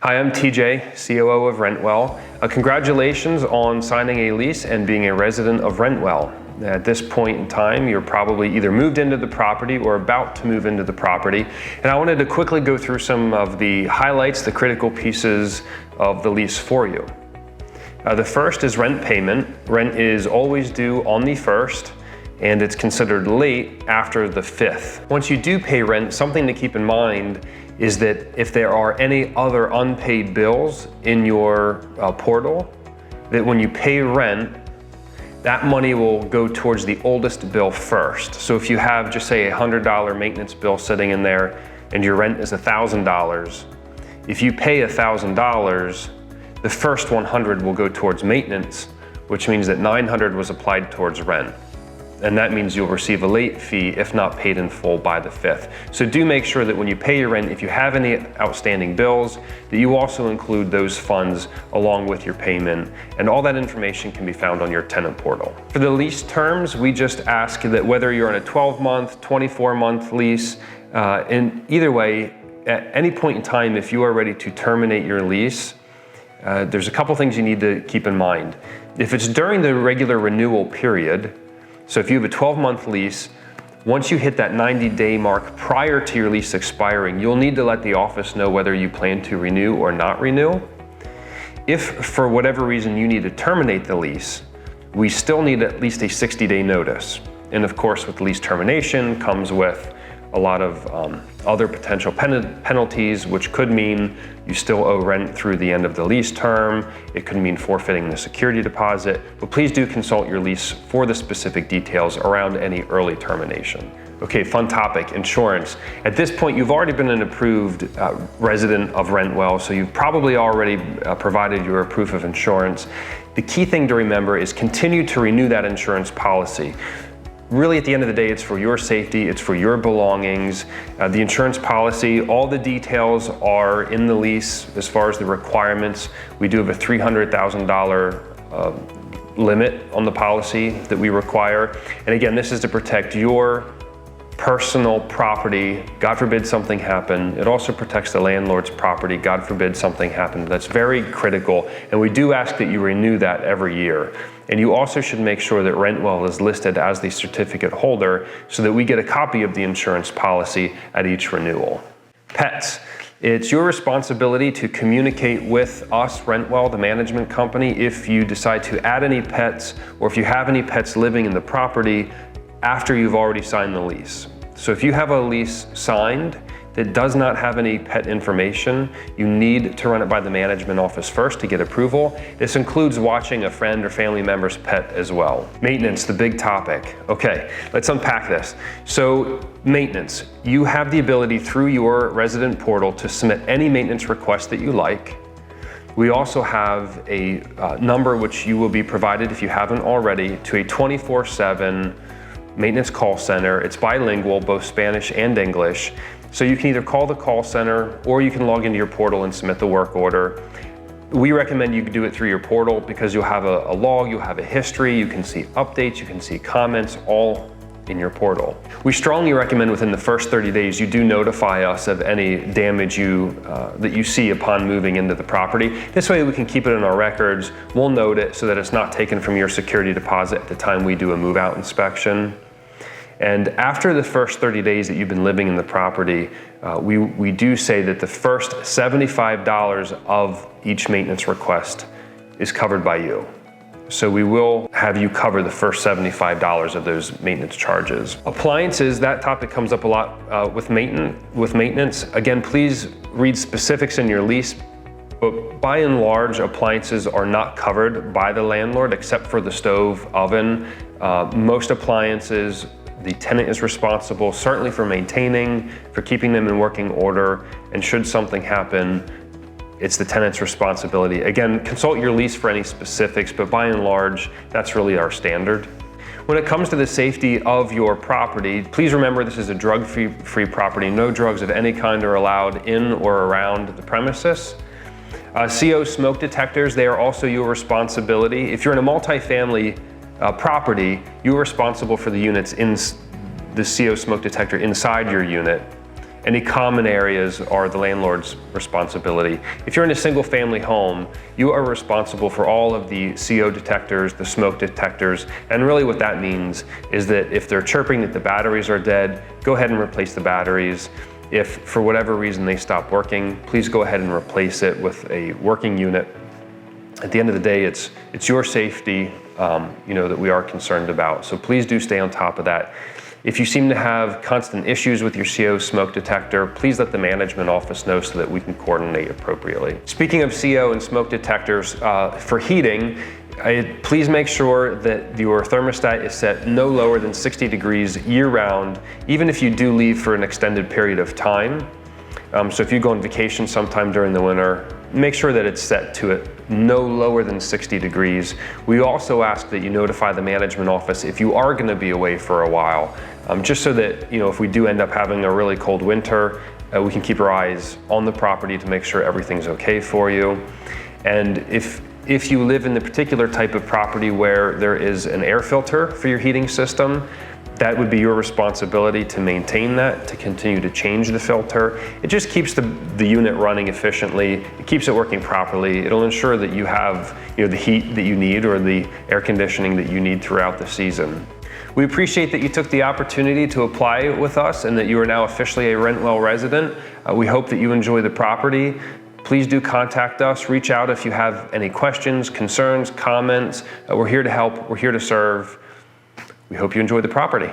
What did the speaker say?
Hi, I'm TJ, COO of Rentwell. Congratulations on signing a lease and being a resident of Rentwell. At this point in time, you're probably either moved into the property or about to move into the property. And I wanted to quickly go through some of the highlights, the critical pieces of the lease for you. The first is rent payment. Rent is always due on the 1st, and it's considered late after the 5th. Once you do pay rent, something to keep in mind is that if there are any other unpaid bills in your portal, that when you pay rent, that money will go towards the oldest bill first. So if you have, just say, a $100 maintenance bill sitting in there and your rent is $1,000, if you pay $1,000, the first 100 will go towards maintenance, which means that 900 was applied towards rent. And that means you'll receive a late fee if not paid in full by the 5th. So do make sure that when you pay your rent, if you have any outstanding bills, that you also include those funds along with your payment. And all that information can be found on your tenant portal. For the lease terms, we just ask that whether you're on a 12-month, 24-month lease, in either way, at any point in time, if you are ready to terminate your lease, there's a couple things you need to keep in mind. If it's during the regular renewal period, so if you have a 12-month lease, once you hit that 90-day mark prior to your lease expiring, you'll need to let the office know whether you plan to renew or not renew. If for whatever reason you need to terminate the lease, we still need at least a 60-day notice. And of course, with lease termination comes with a lot of other potential penalties, which could mean you still owe rent through the end of the lease term. It could mean forfeiting the security deposit, but please do consult your lease for the specific details around any early termination. Okay, fun topic, insurance. At this point, you've already been an approved resident of Rentwell, so you've probably already provided your proof of insurance. The key thing to remember is continue to renew that insurance policy. Really, at the end of the day, it's for your safety, it's for your belongings. The insurance policy, all the details are in the lease as far as the requirements. We do have a $300,000 limit on the policy that we require. And again, this is to protect your personal property. God forbid something happen. It also protects the landlord's property. God forbid something happened. That's very critical. And we do ask that you renew that every year. And you also should make sure that Rentwell is listed as the certificate holder so that we get a copy of the insurance policy at each renewal. Pets. It's your responsibility to communicate with us, Rentwell, the management company, if you decide to add any pets or if you have any pets living in the property after you've already signed the lease. So if you have a lease signed that does not have any pet information, you need to run it by the management office first to get approval. This includes watching a friend or family member's pet as well. Maintenance, the big topic. Okay, let's unpack this. So maintenance, you have the ability through your resident portal to submit any maintenance request that you like. We also have a number which you will be provided, if you haven't already, to a 24/7 maintenance call center. It's bilingual, both Spanish and English. So you can either call the call center or you can log into your portal and submit the work order. We recommend you do it through your portal because you'll have a log, you'll have a history, you can see updates, you can see comments, all in your portal. We strongly recommend within the first 30 days you do notify us of any damage that you see upon moving into the property. This way we can keep it in our records, we'll note it so that it's not taken from your security deposit at the time we do a move-out inspection. And after the first 30 days that you've been living in the property, we do say that the first $75 of each maintenance request is covered by you. So we will have you cover the first $75 of those maintenance charges. Appliances, that topic comes up a lot with maintenance. Again, please read specifics in your lease, but by and large, appliances are not covered by the landlord except for the stove, oven. Most appliances, the tenant is responsible, certainly for maintaining, for keeping them in working order, and should something happen, it's the tenant's responsibility. Again, consult your lease for any specifics, but by and large, that's really our standard. When it comes to the safety of your property, please remember this is a drug-free property. No drugs of any kind are allowed in or around the premises. CO smoke detectors, they are also your responsibility. If you're in a multifamily property, you're responsible for the units in the CO smoke detector inside your unit. Any common areas are the landlord's responsibility. If you're in a single family home, you are responsible for all of the CO detectors, the smoke detectors, and really what that means is that if they're chirping that the batteries are dead, go ahead and replace the batteries. If for whatever reason they stop working, please go ahead and replace it with a working unit. At the end of the day, it's your safety that we are concerned about. So please do stay on top of that. If you seem to have constant issues with your CO smoke detector, please let the management office know so that we can coordinate appropriately. Speaking of CO and smoke detectors, for heating, please make sure that your thermostat is set no lower than 60 degrees year-round, even if you do leave for an extended period of time. So if you go on vacation sometime during the winter, make sure that it's set to it no lower than 60 degrees. We also ask that you notify the management office if you are going to be away for a while, just so that if we do end up having a really cold winter, we can keep our eyes on the property to make sure everything's okay for you. And if you live in the particular type of property where there is an air filter for your heating system, that would be your responsibility to maintain that, to continue to change the filter. It just keeps the unit running efficiently. It keeps it working properly. It'll ensure that you have the heat that you need or the air conditioning that you need throughout the season. We appreciate that you took the opportunity to apply with us and that you are now officially a Rentwell resident. We hope that you enjoy the property. Please do contact us. Reach out if you have any questions, concerns, comments. We're here to help. We're here to serve. We hope you enjoy the property.